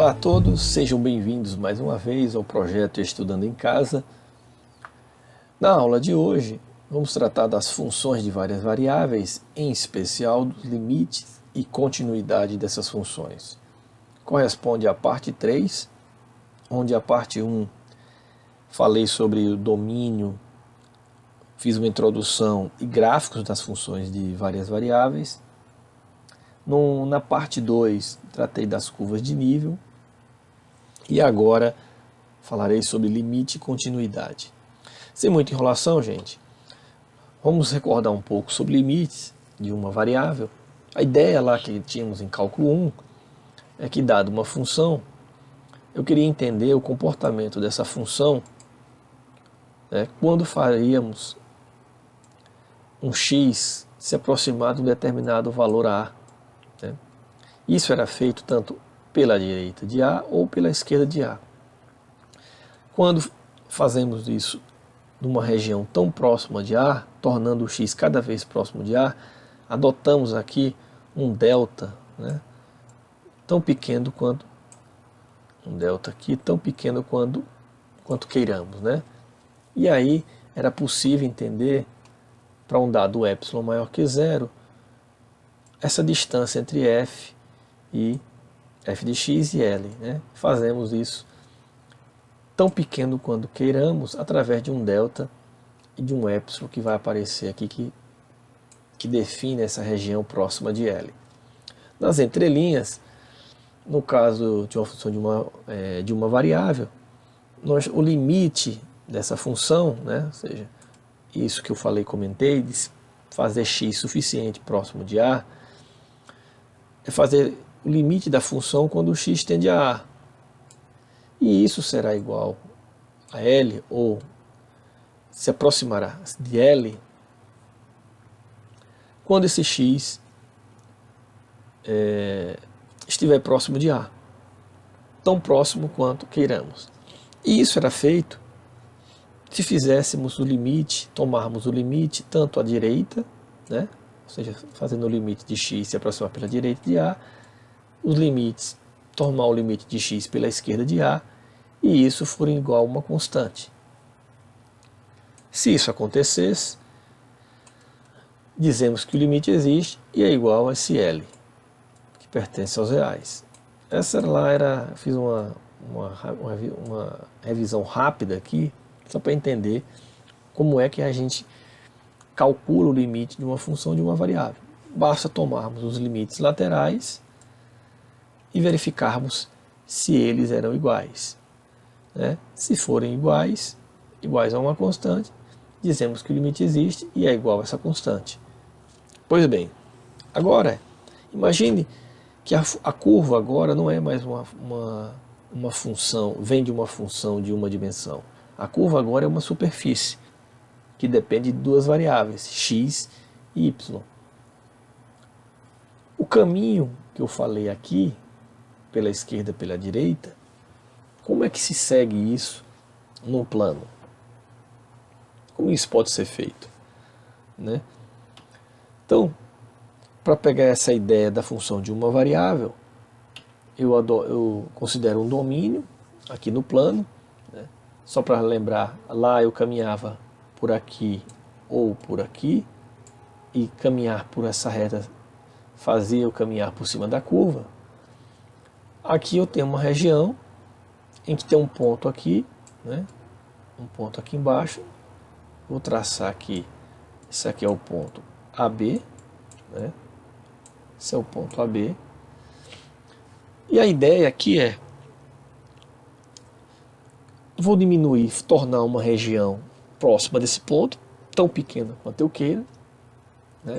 Olá a todos, sejam bem-vindos mais uma vez ao projeto Estudando em Casa. Na aula de hoje, vamos tratar das funções de várias variáveis, em especial dos limites e continuidade dessas funções. Corresponde à parte 3, onde a parte 1 falei sobre o domínio, fiz uma introdução e gráficos das funções de várias variáveis. Na parte 2, tratei das curvas de nível. E agora falarei sobre limite e continuidade. Sem muita enrolação, gente, vamos recordar um pouco sobre limites de uma variável. A ideia lá que tínhamos em cálculo 1 é que, dado uma função, eu queria entender o comportamento dessa função, quando faríamos um x se aproximar de um determinado valor a. Isso era feito tanto pela direita de A ou pela esquerda de A. Quando fazemos isso numa região tão próxima de A, tornando o x cada vez próximo de A, adotamos aqui um delta, tão pequeno quanto quanto queiramos, E aí era possível entender, para um dado epsilon maior que zero, essa distância entre f de x e L. Fazemos isso tão pequeno quanto queiramos, através de um delta e de um epsilon que vai aparecer aqui, que define essa região próxima de L. Nas entrelinhas, no caso de uma função de uma variável, o limite dessa função, ou seja, isso que eu comentei, de fazer x suficiente próximo de A, é fazer o limite da função quando o x tende a A. E isso será igual a L, ou se aproximará de L, quando esse x estiver próximo de A, tão próximo quanto queiramos. E isso era feito se fizéssemos o limite, tomarmos o limite tanto à direita, ou seja, fazendo o limite de x se aproximar pela direita de A, os limites, tomar o limite de x pela esquerda de A, e isso for igual a uma constante. Se isso acontecesse, dizemos que o limite existe e é igual a esse L, que pertence aos reais. Fiz uma revisão rápida aqui, só para entender como é que a gente calcula o limite de uma função de uma variável. Basta tomarmos os limites laterais e verificarmos se eles eram iguais. Se forem iguais a uma constante, dizemos que o limite existe e é igual a essa constante. Pois bem, agora, imagine que a curva agora não é mais uma função, vem de uma função de uma dimensão. A curva agora é uma superfície, que depende de duas variáveis, x e y. O caminho que eu falei aqui, pela esquerda e pela direita, como é que se segue isso no plano? Como isso pode ser feito? Então, para pegar essa ideia da função de uma variável, eu considero um domínio aqui no plano. Só para lembrar, lá eu caminhava por aqui ou por aqui, e caminhar por essa reta fazia eu caminhar por cima da curva. Aqui eu tenho uma região em que tem um ponto aqui, um ponto aqui embaixo. Vou traçar aqui, esse aqui é o ponto AB, esse é o ponto AB. E a ideia aqui vou diminuir, tornar uma região próxima desse ponto, tão pequena quanto eu queira,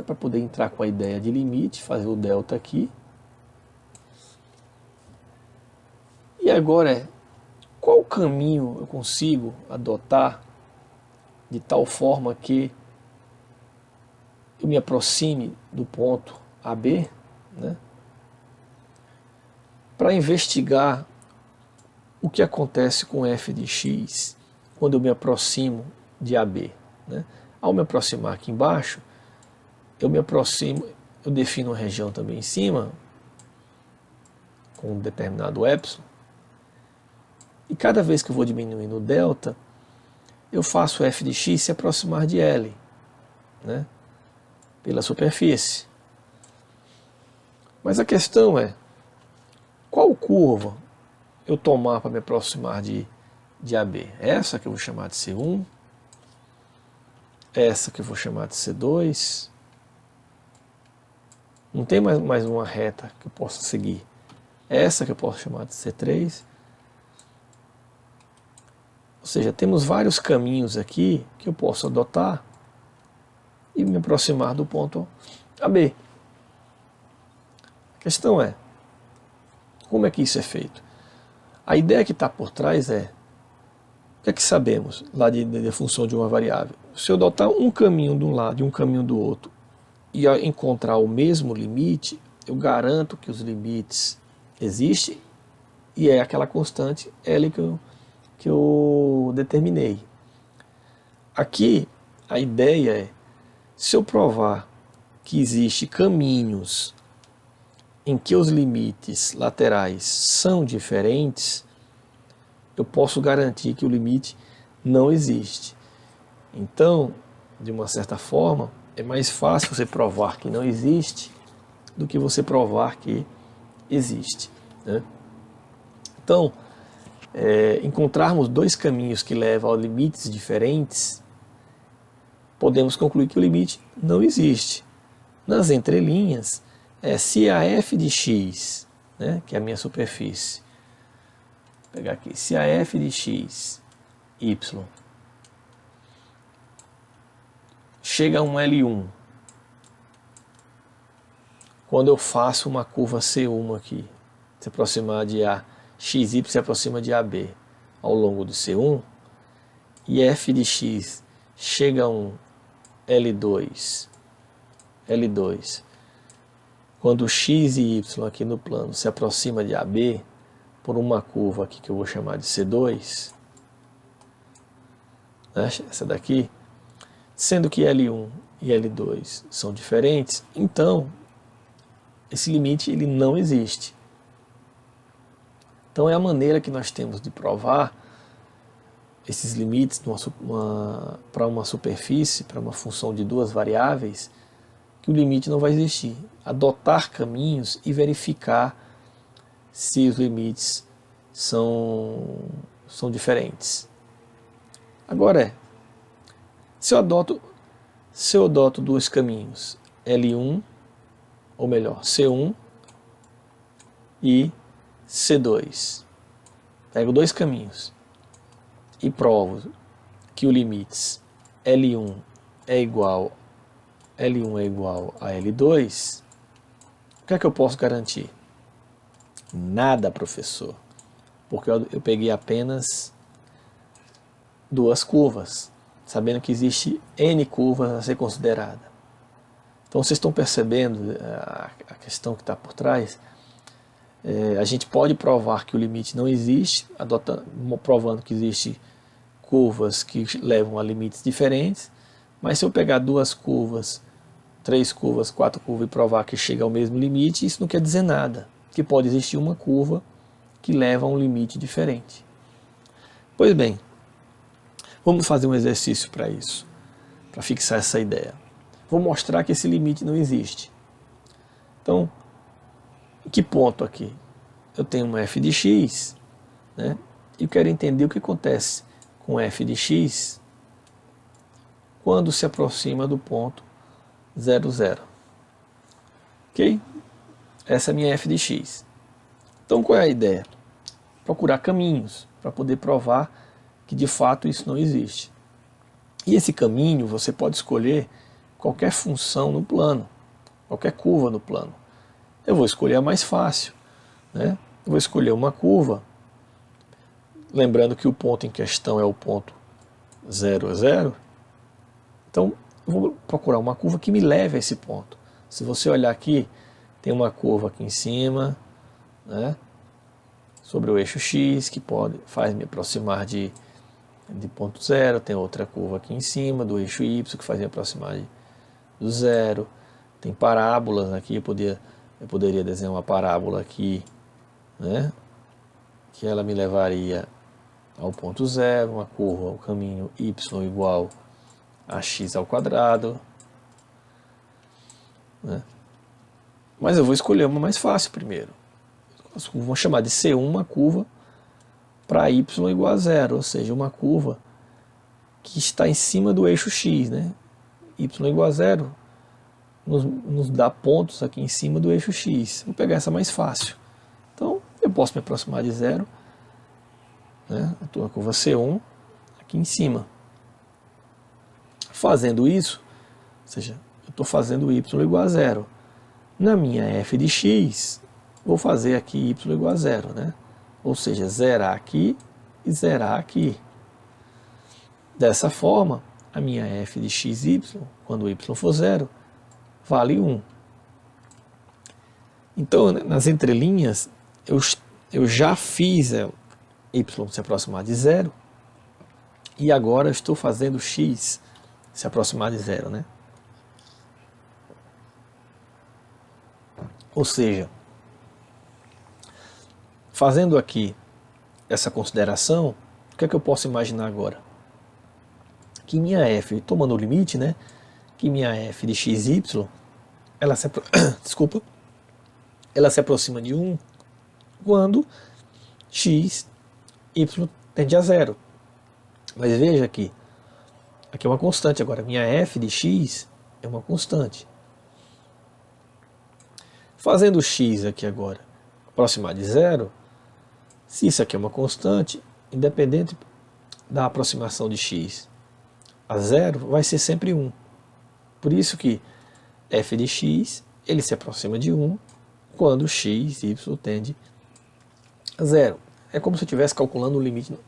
para poder entrar com a ideia de limite, fazer o delta aqui. E agora qual caminho eu consigo adotar de tal forma que eu me aproxime do ponto AB, para investigar o que acontece com f de x quando eu me aproximo de AB. Ao me aproximar aqui embaixo, eu defino uma região também em cima, com um determinado epsilon, E cada vez que eu vou diminuindo o delta, eu faço f de x se aproximar de L, né, pela superfície. Mas a questão é, qual curva eu tomar para me aproximar de AB? Essa que eu vou chamar de C1, essa que eu vou chamar de C2, não tem mais uma reta que eu possa seguir, essa que eu posso chamar de C3, ou seja, temos vários caminhos aqui que eu posso adotar e me aproximar do ponto AB. A questão é, como é que isso é feito? A ideia que está por trás é, o que é que sabemos lá de função de uma variável? Se eu adotar um caminho de um lado e um caminho do outro, e encontrar o mesmo limite, eu garanto que os limites existem, e é aquela constante L que eu determinei. Aqui, a ideia é, se eu provar que existem caminhos em que os limites laterais são diferentes, eu posso garantir que o limite não existe. Então, de uma certa forma, é mais fácil você provar que não existe do que você provar que existe, né? Então, encontrarmos dois caminhos que levam a limites diferentes, podemos concluir que o limite não existe. Nas entrelinhas, se a f de x, né, que é a minha superfície, vou pegar aqui, se a f de x, y, chega a um L1, quando eu faço uma curva C1 aqui, se aproximar de A, XY se aproxima de AB ao longo de C1, e f de x chega a um L2, quando x e y aqui no plano se aproxima de AB, por uma curva aqui que eu vou chamar de C2, né, essa daqui, sendo que L1 e L2 são diferentes, então esse limite ele não existe. Então é a maneira que nós temos de provar esses limites para uma superfície, para uma função de duas variáveis, que o limite não vai existir. Adotar caminhos e verificar se os limites são diferentes. Agora se eu adoto dois caminhos, L1, ou melhor, C1 e C2, pego dois caminhos e provo que o limite L1 é igual a L2, o que é que eu posso garantir? Nada, professor, porque eu peguei apenas duas curvas, sabendo que existe N curvas a ser considerada. Então vocês estão percebendo a questão que está por trás? A gente pode provar que o limite não existe, provando que existem curvas que levam a limites diferentes, mas se eu pegar duas curvas, três curvas, quatro curvas e provar que chega ao mesmo limite, isso não quer dizer nada, que pode existir uma curva que leva a um limite diferente. Pois bem, vamos fazer um exercício para isso, para fixar essa ideia. Vou mostrar que esse limite não existe. Então, em que ponto aqui? Eu tenho uma f de x, né? E eu quero entender o que acontece com f de x quando se aproxima do ponto 0, 0. Ok? Essa é a minha f de x. Então, qual é a ideia? Procurar caminhos para poder provar que de fato isso não existe. E esse caminho você pode escolher qualquer função no plano, qualquer curva no plano. Eu vou escolher a mais fácil, né? Eu vou escolher uma curva, lembrando que o ponto em questão é o ponto 0, 0. Então, eu vou procurar uma curva que me leve a esse ponto. Se você olhar aqui, tem uma curva aqui em cima, né, sobre o eixo x, que faz me aproximar de ponto 0, tem outra curva aqui em cima do eixo y, que faz me aproximar do 0, tem parábolas aqui, eu poderia desenhar uma parábola aqui, né, que ela me levaria ao ponto zero, uma curva, o caminho y igual a x ao quadrado, né? Mas eu vou escolher uma mais fácil primeiro. Vamos chamar de C1 uma curva para y igual a zero, ou seja, uma curva que está em cima do eixo x, né? Y igual a zero nos dá pontos aqui em cima do eixo x. Vou pegar essa mais fácil. Então, eu posso me aproximar de zero, né? A curva C1 aqui em cima. Fazendo isso, ou seja, eu estou fazendo y igual a zero. Na minha f de x, vou fazer aqui y igual a zero, né? Ou seja, zerar aqui e zerar aqui. Dessa forma, a minha f de xy, quando y for zero, vale 1. Então, nas entrelinhas, eu já fiz y se aproximar de zero, e agora eu estou fazendo x se aproximar de zero, né? Ou seja, fazendo aqui essa consideração, o que é que eu posso imaginar agora? Que minha f, tomando o limite, né? Que minha f de xy, ela se, desculpa, ela se aproxima de 1 quando x, y tende a zero. Mas veja aqui é uma constante agora, minha f de x é uma constante. Fazendo x aqui agora aproximar de zero, se isso aqui é uma constante, independente da aproximação de x a zero, vai ser sempre 1. Por isso que f de x, ele se aproxima de 1 quando x, y tende a zero. É como se eu estivesse calculando o limite,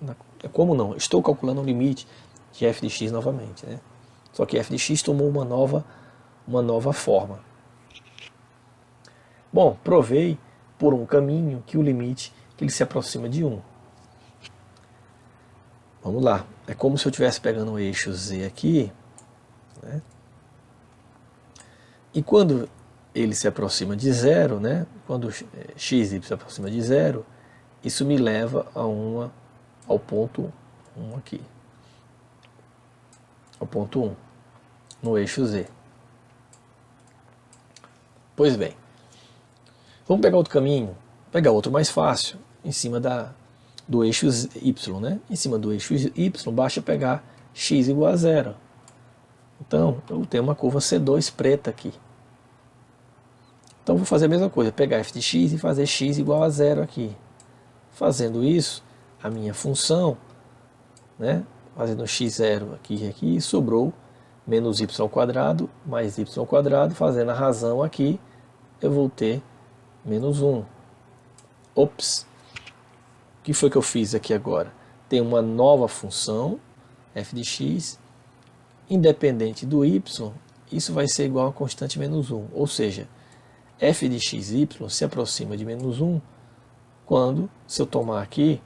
como não? Estou calculando o limite de f de x novamente, né? Só que f de x tomou uma nova forma. Bom, provei por um caminho que o limite que ele se aproxima de 1. Vamos lá. É como se eu estivesse pegando o eixo z aqui, né? E quando ele se aproxima de zero, né? Quando x e y se aproxima de zero, isso me leva ao ponto 1 aqui. Ao ponto 1, no eixo z. Pois bem, vamos pegar outro caminho, pegar outro mais fácil, em cima do eixo y, né? Em cima do eixo y, basta pegar x igual a zero. Então, eu tenho uma curva C2 preta aqui. Então, vou fazer a mesma coisa, pegar f de x e fazer x igual a zero aqui. Fazendo isso, a minha função, né? Fazendo x0 aqui e aqui, sobrou menos y ao quadrado mais y ao quadrado, fazendo a razão aqui, eu vou ter menos 1. Ops! O que foi que eu fiz aqui agora? Tem uma nova função, f de x, independente do y, isso vai ser igual a constante menos 1. Ou seja, f de xy se aproxima de menos 1 quando, se eu tomar aqui,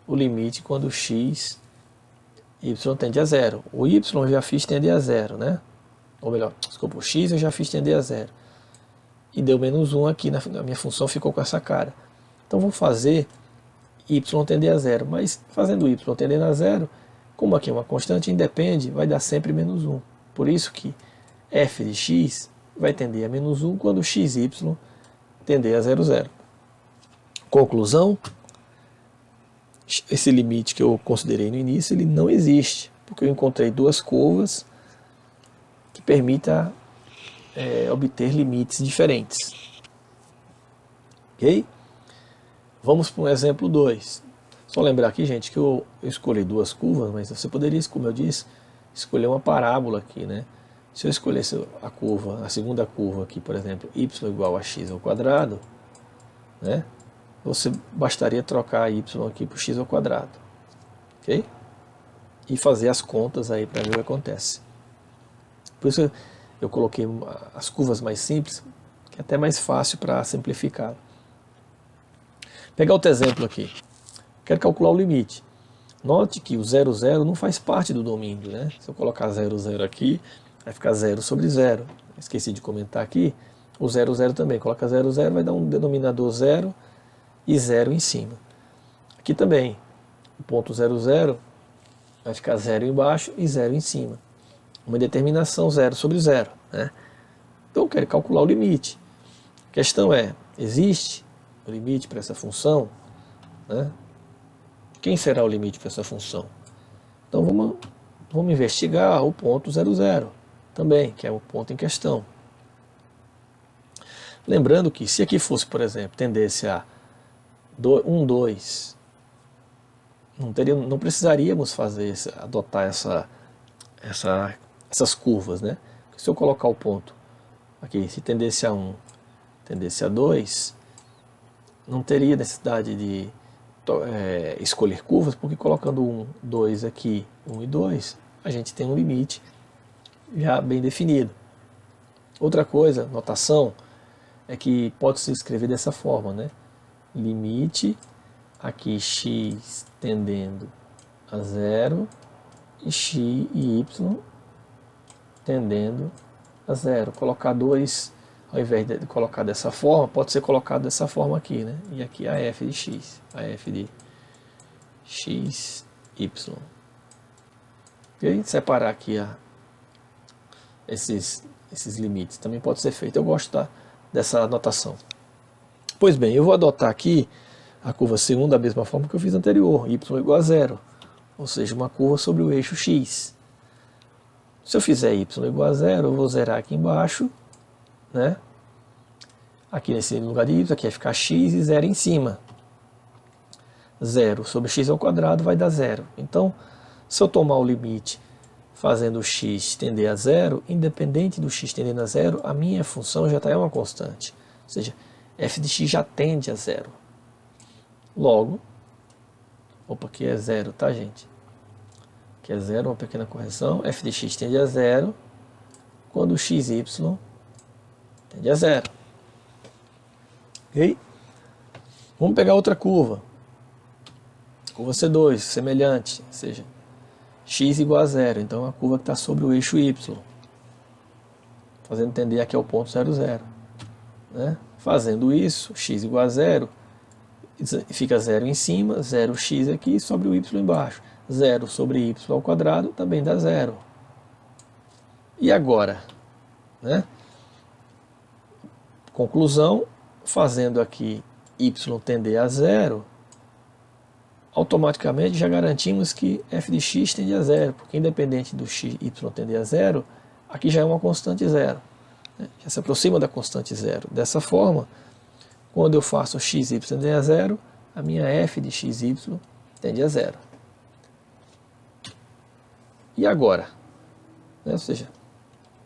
o limite quando x, y tende a zero. O y eu já fiz tender a zero, né? Ou melhor, desculpa, o x eu já fiz tender a zero. E deu menos 1 aqui, a minha função ficou com essa cara. Então vou fazer y tender a zero, mas fazendo y tendendo a zero, como aqui é uma constante, independe, vai dar sempre menos 1. Por isso que f de x vai tender a menos 1 quando xy tender a 0, 0. Conclusão, esse limite que eu considerei no início, ele não existe, porque eu encontrei duas curvas que permitam obter limites diferentes. Ok? Vamos para um exemplo 2. Só lembrar aqui, gente, que eu escolhi duas curvas, mas você poderia, como eu disse, escolher uma parábola aqui, né? Se eu escolhesse a segunda curva aqui, por exemplo, y igual a x ao quadrado, né? Você bastaria trocar y aqui por x ao quadrado, ok? E fazer as contas aí para ver o que acontece. Por isso eu coloquei as curvas mais simples, que é até mais fácil para simplificar. Pegar outro exemplo aqui. Quero calcular o limite. Note que o 0, 0 não faz parte do domínio, né? Se eu colocar 0, 0 aqui, vai ficar 0 sobre 0. Esqueci de comentar aqui. O 0, 0 também. Coloca 0, 0, vai dar um denominador 0 e 0 em cima. Aqui também. o ponto 0, 0, vai ficar 0 embaixo e 0 em cima. Uma determinação 0 sobre 0. Né? Então eu quero calcular o limite. A questão é, existe o limite para essa função? Né? Quem será o limite para essa função? Então vamos investigar o ponto 0, 0 também, que é o ponto em questão. Lembrando que se aqui fosse, por exemplo, tendesse a 1, 2, não precisaríamos adotar essas curvas, né? Porque se eu colocar o ponto aqui, se tendesse a 1, tendesse a 2, não teria necessidade de escolher curvas, porque colocando 1, 2 aqui, 1 e 2, a gente tem um limite já bem definido. Outra coisa, notação, é que pode se escrever dessa forma, né? Limite, aqui x tendendo a 0 e x e y tendendo a 0. Colocar 2, ao invés de colocar dessa forma, pode ser colocado dessa forma aqui, né? E aqui a f de x, a f de x, y. Ok? Separar aqui esses limites. Também pode ser feito. Eu gosto dessa anotação. Pois bem, eu vou adotar aqui a curva C1 da mesma forma que eu fiz anterior, y igual a 0, ou seja, uma curva sobre o eixo x. Se eu fizer y igual a 0, eu vou zerar aqui embaixo, né? Aqui nesse lugar de y, aqui vai ficar x e 0 em cima. 0 sobre x ao quadrado vai dar 0. Então, se eu tomar o limite fazendo o x tender a 0, independente do x tendendo a 0, a minha função já é uma constante. Ou seja, f de x já tende a 0. Logo, aqui é 0, tá, gente? Aqui é 0, uma pequena correção. F de x tende a 0 quando o xy tende a 0. Ok? Vamos pegar outra curva. Curva C2, semelhante, ou seja, x igual a 0. Então, é uma curva que está sobre o eixo y. Fazendo tender aqui ao ponto 0, 0. Né? Fazendo isso, x igual a 0, fica 0 em cima, 0x aqui sobre o y embaixo. 0 sobre y ao quadrado também dá 0. E agora? Né? Conclusão, fazendo aqui y tender a 0, automaticamente já garantimos que f de x tende a 0, porque independente do y tender a 0, aqui já é uma constante 0. Né? Já se aproxima da constante 0. Dessa forma, quando eu faço xy tender a 0, a minha f de xy tende a 0. E agora? Né? Ou seja,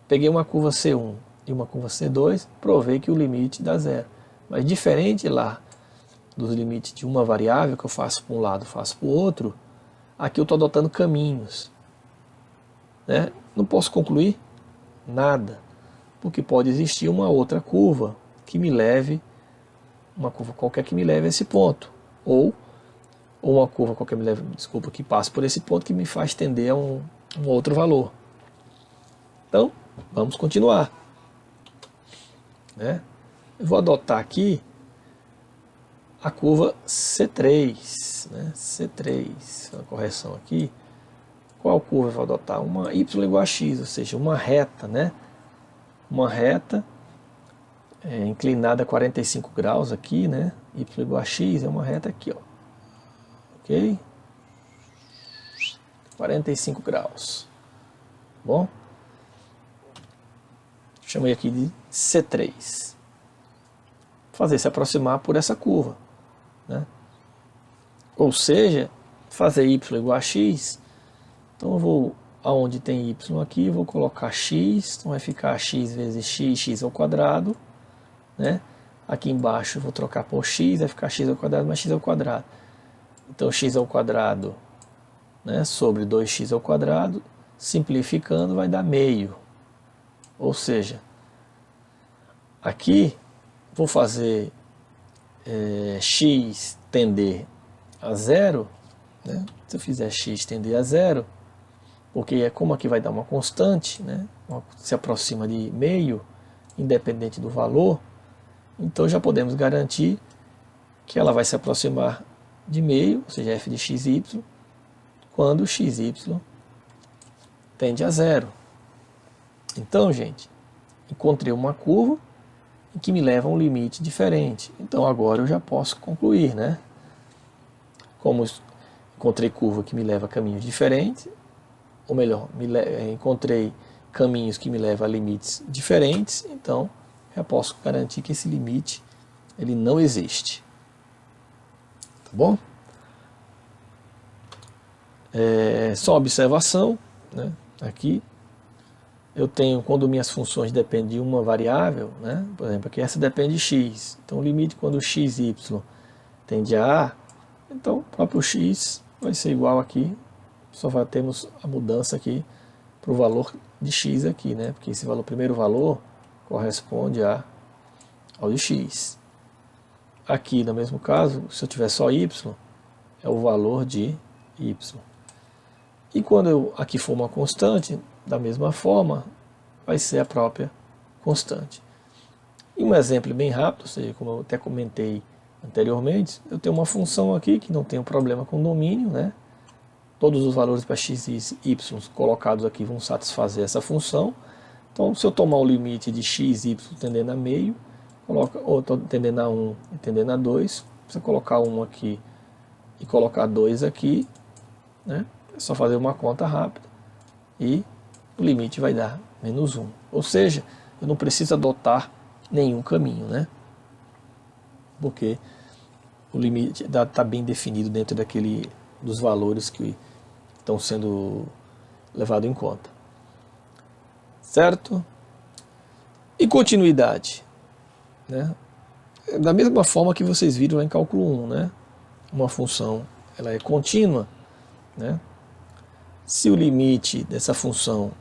peguei uma curva C1 e uma curva C2, provei que o limite dá 0. Mas diferente lá dos limites de uma variável, que eu faço para um lado, faço para o outro, aqui eu estou adotando caminhos. Né? Não posso concluir nada, porque pode existir uma outra curva que me leve, uma curva qualquer que me leve a esse ponto, ou uma curva qualquer que passe por esse ponto que me faz tender a um outro valor. Então, vamos continuar. Né? Eu vou adotar aqui a curva C3, né? C3, uma correção aqui. Qual curva eu vou adotar? Uma y igual a x, ou seja, uma reta, né? Uma reta inclinada a 45 graus aqui, né? Y igual a x é uma reta aqui, ó. Ok? 45 graus. Bom? Chamei aqui de C3. Fazer se aproximar por essa curva. Né? Ou seja, fazer y igual a x, então eu vou, aonde tem y aqui, eu vou colocar x, então vai ficar x vezes x ao quadrado, né? Aqui embaixo eu vou trocar por x, vai ficar x ao quadrado mais x ao quadrado. Então x ao quadrado, né, sobre 2x ao quadrado, simplificando vai dar meio. Ou seja, aqui vou fazer x tender a 0, né? Se eu fizer x tender a 0, porque como aqui vai dar uma constante, né? Se aproxima de meio, independente do valor, então já podemos garantir que ela vai se aproximar de meio, ou seja, f de xy, quando xy tende a zero. Então, gente, encontrei uma curva que me leva a um limite diferente. Então agora eu já posso concluir, né? Como encontrei curva que me leva a caminhos diferentes, ou melhor, encontrei caminhos que me levam a limites diferentes, então já posso garantir que esse limite ele não existe. Tá bom? Só observação, né? Aqui eu tenho, quando minhas funções dependem de uma variável, né? Por exemplo, aqui essa depende de x. Então o limite quando xy tende a A, então o próprio x vai ser igual aqui, só vai termos a mudança aqui para o valor de x aqui, né? Porque esse valor, primeiro valor corresponde ao de x. Aqui, no mesmo caso, se eu tiver só y, é o valor de y. E quando aqui for uma constante, da mesma forma, vai ser a própria constante. E um exemplo bem rápido, ou seja, como eu até comentei anteriormente, eu tenho uma função aqui que não tem um problema com domínio, né? Todos os valores para x e y colocados aqui vão satisfazer essa função. Então, se eu tomar o limite de x e y tendendo a meio, ou tendendo a 1 e tendendo a 2, você colocar 1 aqui e colocar 2 aqui, né? É só fazer uma conta rápida e o limite vai dar menos 1. Ou seja, eu não preciso adotar nenhum caminho, né? Porque o limite está bem definido dentro dos valores que estão sendo levados em conta. Certo? E continuidade, né? Da mesma forma que vocês viram lá em cálculo 1, né? Uma função ela é contínua, né? Se o limite dessa função,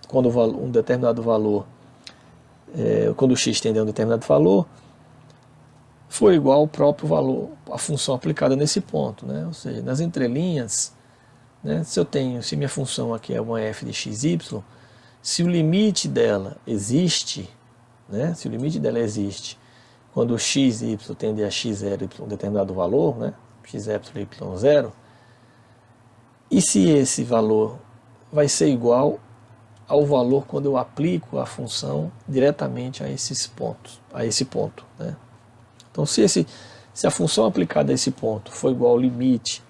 quando um determinado valor, quando o x tende a um determinado valor, for igual ao próprio valor, a função aplicada nesse ponto, né? Ou seja, nas entrelinhas, né? Se minha função aqui é uma f de xy, se o limite dela existe, né? Se o limite dela existe, quando o x e y tende a x0 y um determinado valor, né? X, y, 0, e se esse valor vai ser igual ao valor quando eu aplico a função diretamente a esse ponto, né? Então, se a função aplicada a esse ponto for igual ao limite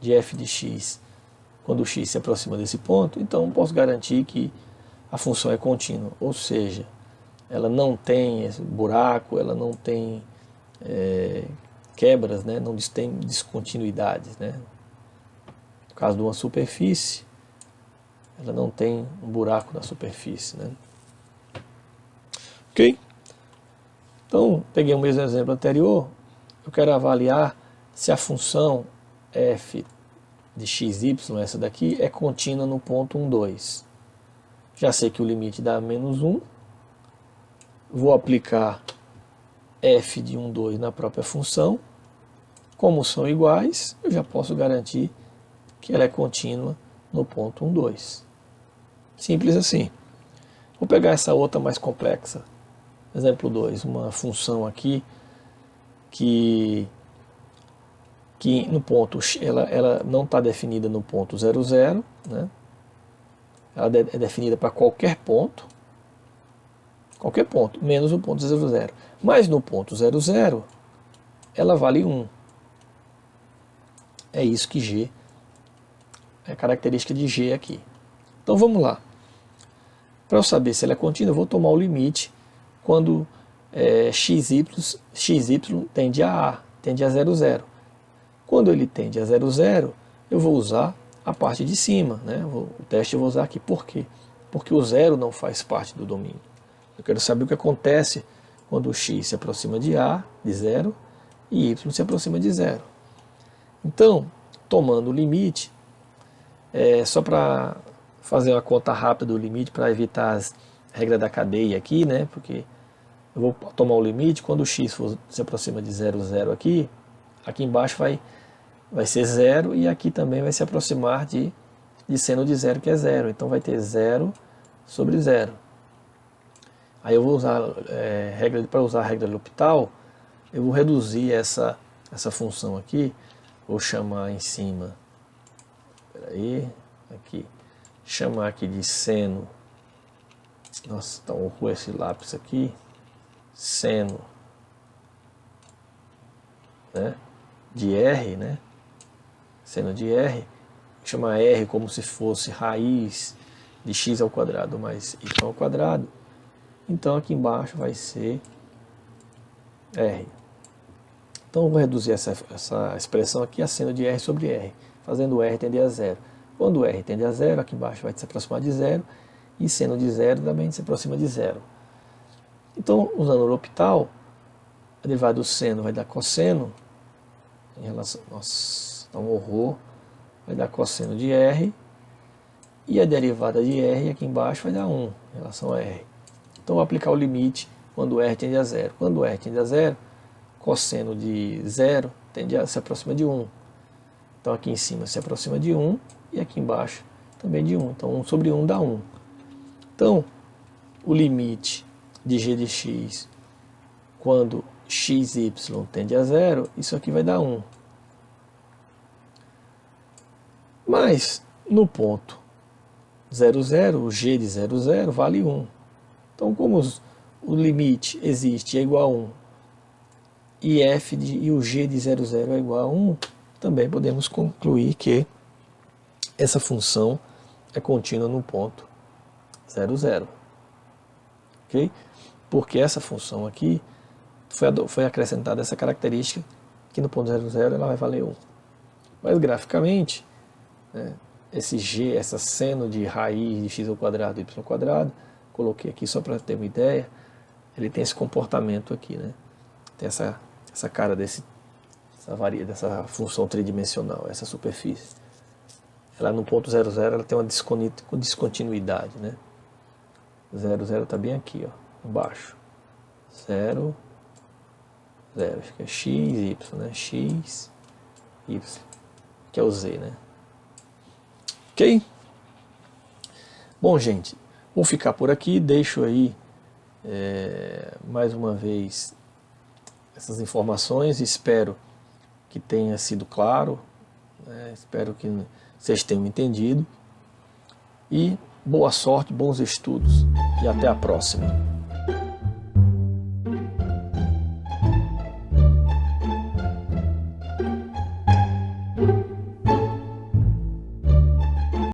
de f de x quando o x se aproxima desse ponto, então posso garantir que a função é contínua, ou seja, ela não tem esse buraco, ela não tem quebras, né? Não tem descontinuidades, né? No caso de uma superfície, ela não tem um buraco na superfície, né? Ok? Então, peguei o mesmo exemplo anterior, eu quero avaliar se a função f de xy, essa daqui, é contínua no ponto 1, 2. Já sei que o limite dá menos 1, vou aplicar f de 1, 2 na própria função, como são iguais, eu já posso garantir que ela é contínua no ponto 1, 2. Simples assim. Vou pegar essa outra mais complexa. Exemplo 2, uma função aqui que no ponto, ela não está definida no ponto 0, 0, né? Ela é definida para qualquer ponto, menos o ponto 0, 0. Mas no ponto 0, 0, ela vale 1. É isso que G, é a característica de G aqui. Então vamos lá. Para eu saber se ela é contínua, eu vou tomar o limite quando xy tende a 0, 0. Quando ele tende a 0, 0, eu vou usar a parte de cima, né? O teste eu vou usar aqui. Por quê? Porque o 0 não faz parte do domínio. Eu quero saber o que acontece quando o x se aproxima de A, de 0, e y se aproxima de 0. Então, tomando o limite, só para fazer uma conta rápida do limite, para evitar as regras da cadeia aqui, né? Porque eu vou tomar o limite, quando o x se aproxima de 0, 0 aqui embaixo vai ser 0, e aqui também vai se aproximar de seno de 0, que é 0. Então vai ter 0 sobre 0. Aí eu vou usar para usar a regra L'Hopital, eu vou reduzir essa essa função aqui, vou chamar em cima, peraí, aqui, chamar aqui de seno, nossa, tá um horror esse lápis aqui, seno, né, de R, né, seno de R, chamar R como se fosse raiz de x ao quadrado mais y ao quadrado, então aqui embaixo vai ser R. Então eu vou reduzir essa expressão aqui a seno de R sobre R, fazendo R tender a zero. Quando R tende a zero, aqui embaixo vai se aproximar de zero, e seno de zero também se aproxima de zero. Então, usando o L'Hopital, a derivada do seno vai dar cosseno, em relação, nossa, tá um horror, vai dar cosseno de R, e a derivada de R aqui embaixo vai dar 1 em relação a R. Então, vou aplicar o limite quando R tende a zero. Quando R tende a zero, cosseno de zero se aproxima de 1. Então, aqui em cima se aproxima de 1, e aqui embaixo também de 1. Então, 1 sobre 1 dá 1. Então, o limite de g de x quando xy tende a zero, isso aqui vai dar 1. Mas, no ponto 0, 0, o g de 0, 0 vale 1. Então, como o limite existe e é igual a 1, e o g de 0, 0 é igual a 1, também podemos concluir que essa função é contínua no ponto 0, 0. Ok? Porque essa função aqui foi acrescentada essa característica que no ponto 0, 0 ela vai valer 1. Mas graficamente, né, esse g, essa seno de raiz de x ao quadrado e y ao quadrado, coloquei aqui só para ter uma ideia, ele tem esse comportamento aqui, né? Tem essa cara dessa dessa função tridimensional, essa superfície. Ela no ponto 0, 0 ela tem uma descontinuidade, né? 0, 0 está bem aqui, ó, embaixo. 0, 0, acho que é x, y, né? X, y, que é o z, né? Ok? Bom, gente, vou ficar por aqui, deixo aí mais uma vez essas informações, espero que tenha sido claro, né? Espero que vocês tenham entendido, e boa sorte, bons estudos, e até a próxima.